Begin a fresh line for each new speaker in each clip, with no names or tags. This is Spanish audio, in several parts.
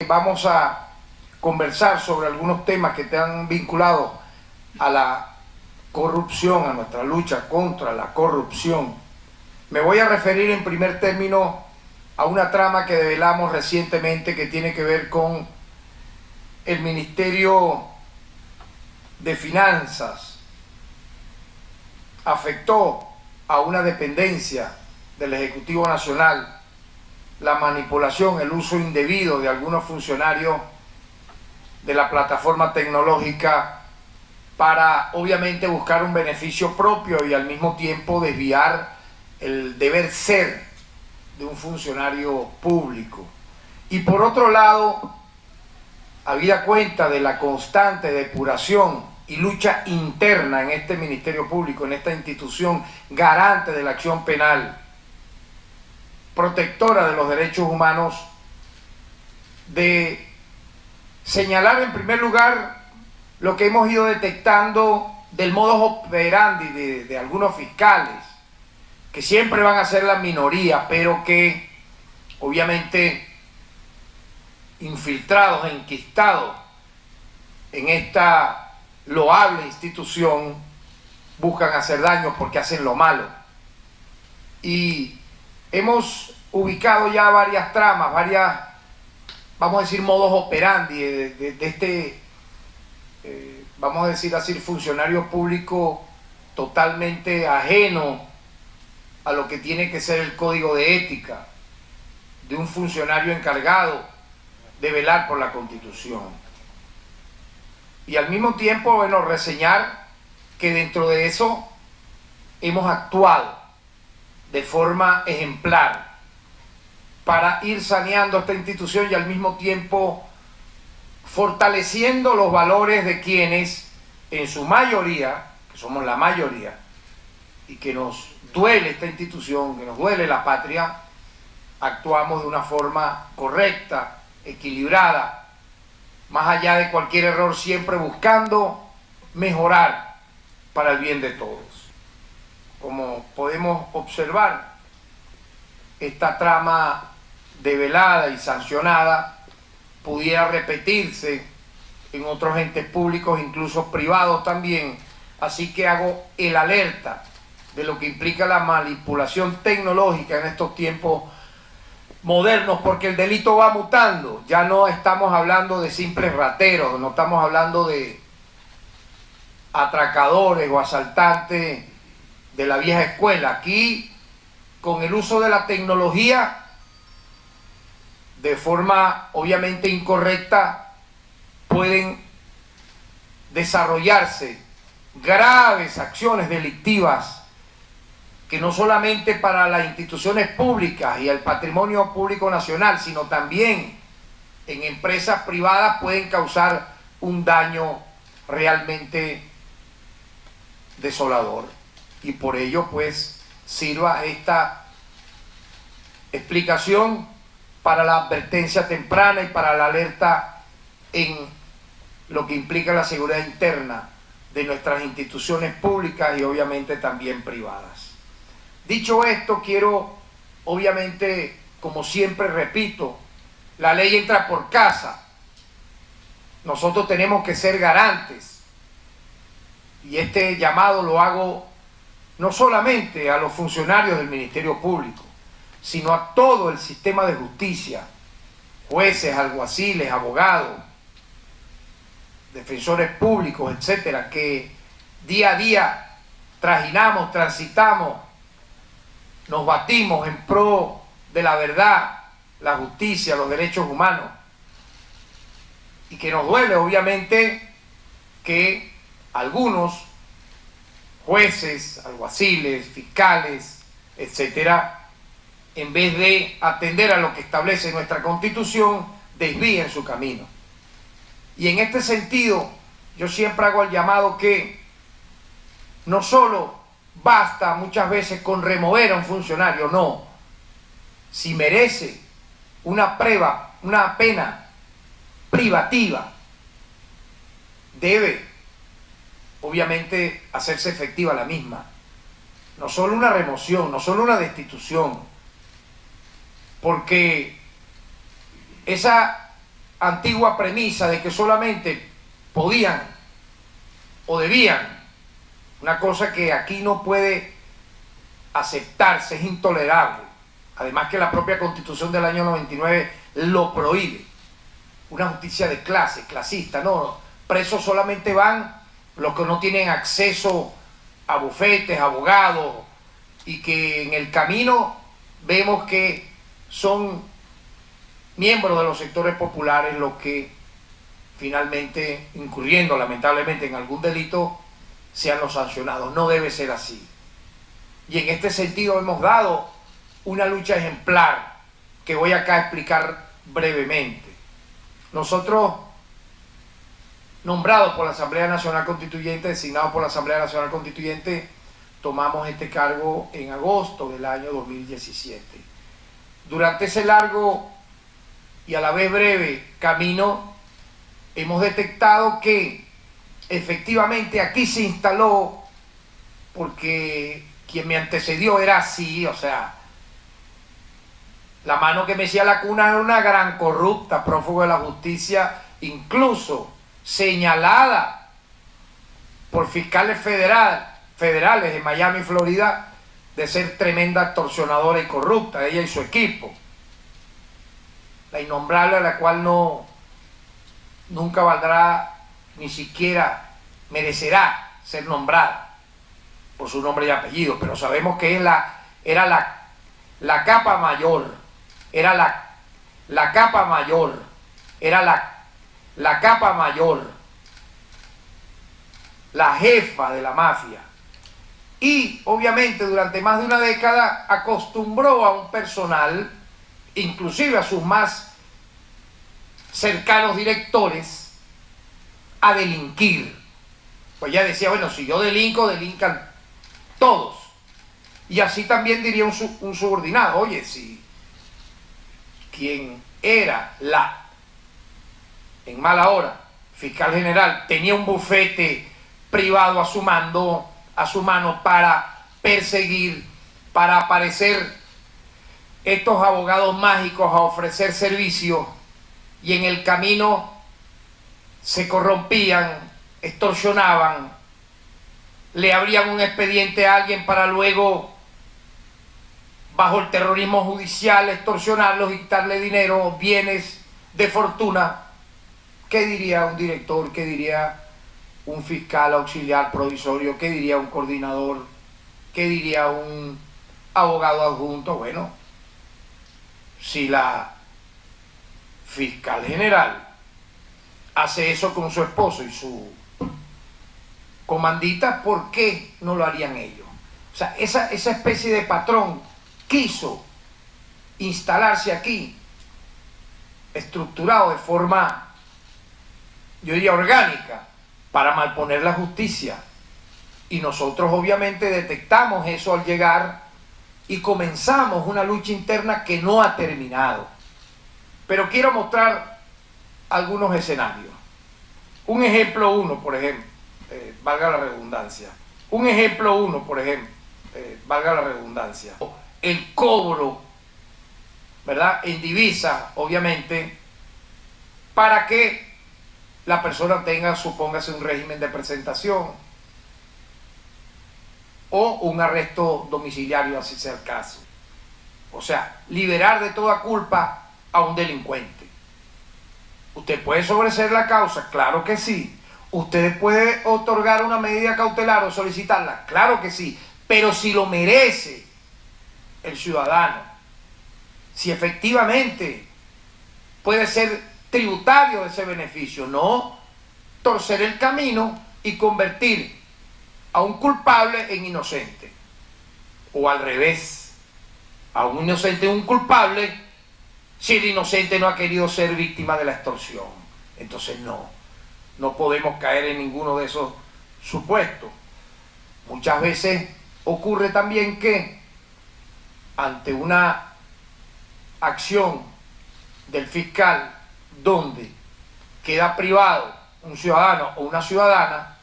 vamos a conversar sobre algunos temas que están vinculados a la corrupción, a nuestra lucha contra la corrupción. Me voy a referir en primer término a una trama que develamos recientemente que tiene que ver con el Ministerio de Finanzas. Afectó a una dependencia del Ejecutivo Nacional la manipulación, el uso indebido de algunos funcionarios de la plataforma tecnológica para obviamente buscar un beneficio propio y al mismo tiempo desviar el deber ser de un funcionario público. Y por otro lado, habida cuenta de la constante depuración y lucha interna en este Ministerio Público, en esta institución garante de la acción penal, protectora de los derechos humanos, de señalar en primer lugar lo que hemos ido detectando del modus operandi de algunos fiscales, que siempre van a ser la minoría, pero que obviamente infiltrados e enquistados en esta loable institución buscan hacer daño porque hacen lo malo. Y hemos ubicado ya varias tramas, vamos a decir, modus operandi de este, vamos a decir así, funcionario público totalmente ajeno a lo que tiene que ser el código de ética de un funcionario encargado de velar por la Constitución. Y al mismo tiempo, bueno, reseñar que dentro de eso hemos actuado de forma ejemplar para ir saneando esta institución y al mismo tiempo fortaleciendo los valores de quienes, en su mayoría, que somos la mayoría, y que nos duele esta institución, que nos duele la patria, actuamos de una forma correcta, equilibrada, más allá de cualquier error, siempre buscando mejorar para el bien de todos. Como podemos observar, esta trama develada y sancionada pudiera repetirse en otros entes públicos, incluso privados también, así que hago el alerta de lo que implica la manipulación tecnológica en estos tiempos modernos, porque el delito va mutando. Ya no estamos hablando de simples rateros, no estamos hablando de atracadores o asaltantes de la vieja escuela. Aquí, con el uso de la tecnología, de forma obviamente incorrecta, pueden desarrollarse graves acciones delictivas que no solamente para las instituciones públicas y el patrimonio público nacional, sino también en empresas privadas pueden causar un daño realmente desolador. Y por ello, pues, sirva esta explicación para la advertencia temprana y para la alerta en lo que implica la seguridad interna de nuestras instituciones públicas y obviamente también privadas. Dicho esto, quiero, obviamente, como siempre repito, la ley entra por casa. Nosotros tenemos que ser garantes. Y este llamado lo hago no solamente a los funcionarios del Ministerio Público, sino a todo el sistema de justicia, jueces, alguaciles, abogados, defensores públicos, etcétera, que día a día trajinamos, transitamos, nos batimos en pro de la verdad, la justicia, los derechos humanos, y que nos duele obviamente que algunos jueces, alguaciles, fiscales, etcétera, en vez de atender a lo que establece nuestra Constitución, desvíen su camino. Y en este sentido, yo siempre hago el llamado que no solo basta muchas veces con remover a un funcionario, no. Si merece una pena privativa, debe obviamente hacerse efectiva la misma. No solo una remoción, no solo una destitución, porque esa antigua premisa de que solamente podían o debían, una cosa que aquí no puede aceptarse, es intolerable, además que la propia Constitución del año 99 lo prohíbe, una justicia de clase, clasista, no, presos solamente van los que no tienen acceso a bufetes, abogados, y que en el camino vemos que son miembros de los sectores populares los que finalmente, incurriendo lamentablemente en algún delito, sean los sancionados. No debe ser así. Y en este sentido hemos dado una lucha ejemplar que voy acá a explicar brevemente. Nosotros, nombrados por la Asamblea Nacional Constituyente, designados por la Asamblea Nacional Constituyente, tomamos este cargo en agosto del año 2017. Durante ese largo y a la vez breve camino, hemos detectado que efectivamente aquí se instaló, porque quien me antecedió era así, o sea, la mano que mecía la cuna era una gran corrupta, prófugo de la justicia, incluso señalada por fiscales federales de Miami, Florida, de ser tremenda extorsionadora y corrupta, ella y su equipo. La innombrable, a la cual nunca valdrá, ni siquiera merecerá ser nombrada por su nombre y apellido, pero sabemos que era la capa mayor, era la capa mayor, era la capa mayor, la jefa de la mafia. Y obviamente durante más de una década acostumbró a un personal, inclusive a sus más cercanos directores, a delinquir. Pues ya decía, bueno, si yo delinco, delincan todos. Y así también diría un subordinado, oye, si quien era en mala hora, fiscal general, tenía un bufete privado a su mano para perseguir, para aparecer estos abogados mágicos a ofrecer servicio, y en el camino se corrompían, extorsionaban, le abrían un expediente a alguien para luego, bajo el terrorismo judicial, extorsionarlos y quitarle dinero, bienes de fortuna. ¿Qué diría un director? ¿Qué diría un fiscal auxiliar provisorio? ¿Qué diría un coordinador? ¿Qué diría un abogado adjunto? Bueno, si la fiscal general hace eso con su esposo y su comandita, ¿por qué no lo harían ellos? O sea, esa especie de patrón quiso instalarse aquí, estructurado de forma, yo diría, orgánica, para malponer la justicia. Y nosotros obviamente detectamos eso al llegar y comenzamos una lucha interna que no ha terminado. Pero quiero mostrar algunos escenarios. Un ejemplo uno, por ejemplo, valga la redundancia. Un ejemplo uno, por ejemplo, valga la redundancia. El cobro, ¿verdad?, en divisa, obviamente, para que la persona tenga, supóngase, un régimen de presentación o un arresto domiciliario, así sea el caso. O sea, liberar de toda culpa a un delincuente. ¿Usted puede sobreseer la causa? Claro que sí. ¿Usted puede otorgar una medida cautelar o solicitarla? Claro que sí. Pero si lo merece el ciudadano, si efectivamente puede ser tributario de ese beneficio, no torcer el camino y convertir a un culpable en inocente, o al revés, a un inocente en un culpable si el inocente no ha querido ser víctima de la extorsión. Entonces no podemos caer en ninguno de esos supuestos. Muchas veces ocurre también que ante una acción del fiscal donde queda privado un ciudadano o una ciudadana,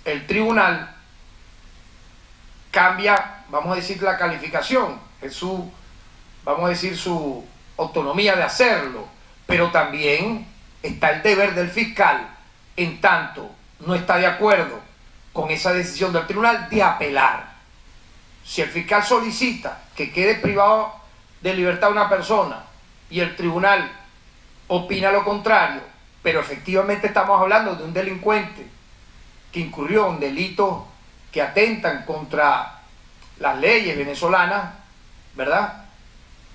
el tribunal cambia, vamos a decir, la calificación, es vamos a decir, su autonomía de hacerlo, pero también está el deber del fiscal, en tanto no está de acuerdo con esa decisión del tribunal, de apelar. Si el fiscal solicita que quede privado de libertad una persona y el tribunal opina lo contrario, pero efectivamente estamos hablando de un delincuente que incurrió en delitos que atentan contra las leyes venezolanas, ¿verdad?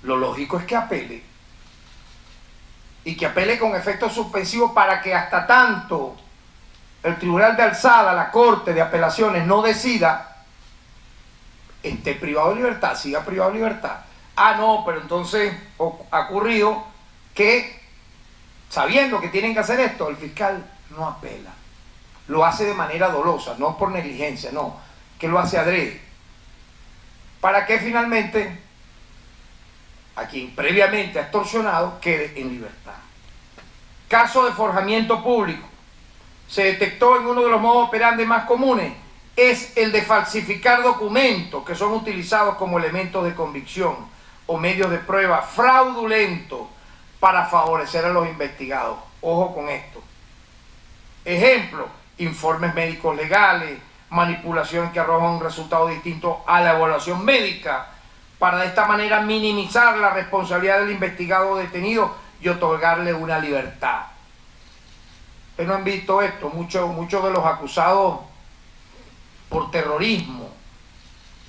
Lo lógico es que apele. Y que apele con efecto suspensivo para que hasta tanto el tribunal de alzada, la corte de apelaciones, no decida, esté privado de libertad, siga privado de libertad. Ah, no, pero entonces ha ocurrido que, sabiendo que tienen que hacer esto, el fiscal no apela. Lo hace de manera dolosa, no por negligencia, no, que lo hace adrede. Para que finalmente a quien previamente ha extorsionado quede en libertad. Caso de forjamiento público. Se detectó en uno de los modos operandi más comunes, es el de falsificar documentos que son utilizados como elementos de convicción o medios de prueba fraudulentos para favorecer a los investigados. Ojo con esto. Ejemplo, informes médicos legales, manipulaciones que arrojan un resultado distinto a la evaluación médica, para de esta manera minimizar la responsabilidad del investigado o detenido y otorgarle una libertad. Ustedes no han visto esto, muchos de los acusados por terrorismo,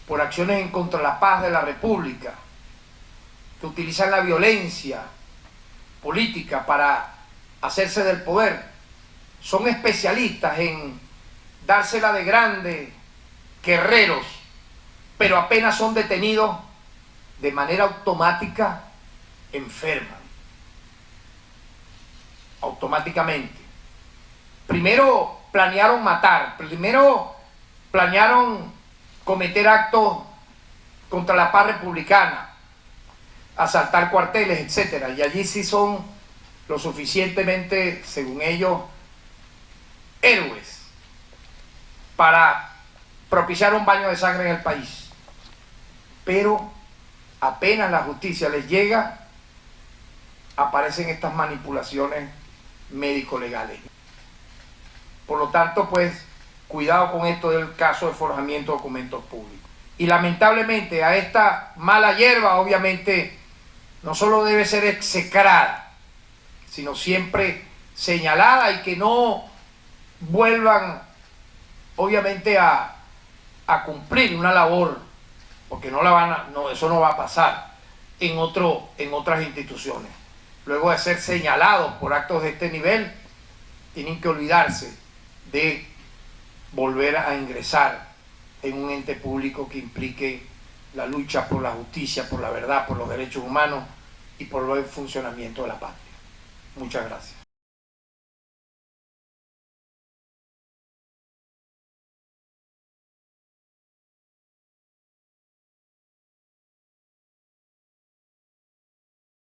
por acciones en contra de la paz de la República, que utilizan la violencia política para hacerse del poder, son especialistas en dársela de grandes guerreros, pero apenas son detenidos, de manera automática enferman. Automáticamente. Primero planearon matar, primero planearon cometer actos contra la paz republicana, asaltar cuarteles, etc. Y allí sí son lo suficientemente, según ellos, héroes para propiciar un baño de sangre en el país. Pero apenas la justicia les llega, aparecen estas manipulaciones médico-legales. Por lo tanto, pues, cuidado con esto del caso de forjamiento de documentos públicos. Y lamentablemente a esta mala hierba, obviamente, no solo debe ser execrada, sino siempre señalada, y que no vuelvan, obviamente, a cumplir una labor, porque eso no va a pasar en otras instituciones. Luego de ser señalados por actos de este nivel, tienen que olvidarse de volver a ingresar en un ente público que implique la lucha por la justicia, por la verdad, por los derechos humanos y por el funcionamiento de la patria. Muchas gracias.